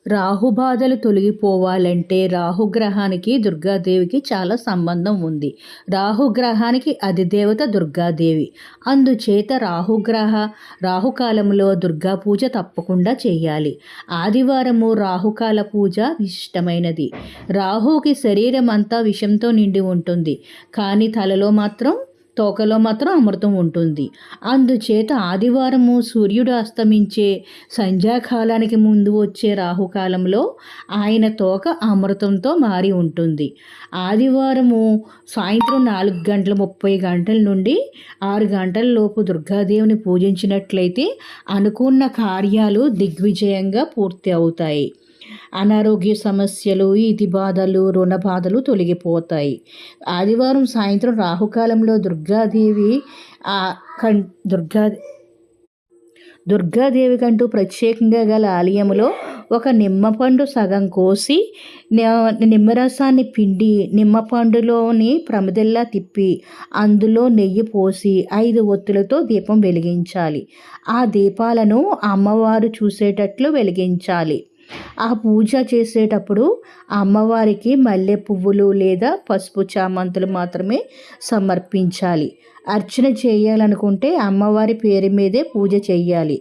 రాహుబాధలు తొలగిపోవాలంటే రాహుగ్రహానికి దుర్గాదేవికి చాలా సంబంధం ఉంది. రాహుగ్రహానికి అధిదేవత దుర్గాదేవి. అందుచేత రాహుకాలంలో దుర్గా పూజ తప్పకుండా చేయాలి. ఆదివారము రాహుకాల పూజ విశిష్టమైనది. రాహుకి శరీరం అంతా విషంతో నిండి ఉంటుంది, కానీ తోకలో మాత్రం అమృతం ఉంటుంది. అందుచేత ఆదివారము సూర్యుడు అస్తమించే సంధ్యాకాలానికి ముందు వచ్చే రాహుకాలంలో ఆయన తోక అమృతంతో మారి ఉంటుంది. ఆదివారము సాయంత్రం 4:30 నుండి 6 గంటల లోపు దుర్గాదేవిని పూజించినట్లయితే అనుకున్న కార్యాలు దిగ్విజయంగా పూర్తి అవుతాయి. అనారోగ్య సమస్యలు, ఈతి బాధలు, రుణ బాధలు తొలగిపోతాయి. ఆదివారం సాయంత్రం రాహుకాలంలో దుర్గాదేవి కంటూ ప్రత్యేకంగా గల ఆలయంలో ఒక నిమ్మపండు సగం కోసి నిమ్మరసాన్ని పిండి నిమ్మపండులోని ప్రమిదల్లా తిప్పి అందులో నెయ్యి పోసి 5 ఒత్తులతో దీపం వెలిగించాలి. ఆ దీపాలను అమ్మవారు చూసేటట్లు వెలిగించాలి. ఆ పూజ చేసేటప్పుడు అమ్మవారికి మల్లె పువ్వులు లేదా పసుపు చామంతులు మాత్రమే సమర్పించాలి. అర్చన చేయాలనుకుంటే అమ్మవారి పేరు మీదే పూజ చేయాలి.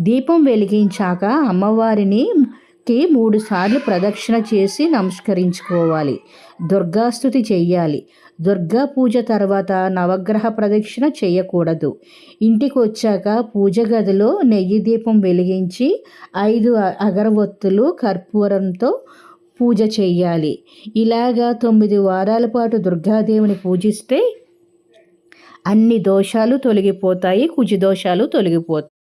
దీపం వెలిగించాక అమ్మవారికి 3 సార్లు ప్రదక్షిణ చేసి నమస్కరించుకోవాలి. దుర్గాస్తుతి చెయ్యాలి. దుర్గా పూజ తర్వాత నవగ్రహ ప్రదక్షిణ చేయకూడదు. ఇంటికి వచ్చాక పూజ గదిలో నెయ్యి దీపం వెలిగించి 5 అగరవత్తులు కర్పూరంతో పూజ చేయాలి. ఇలాగా 9 వారాల పాటు దుర్గాదేవిని పూజిస్తే అన్ని దోషాలు తొలగిపోతాయి, కుజ దోషాలు తొలగిపోతాయి.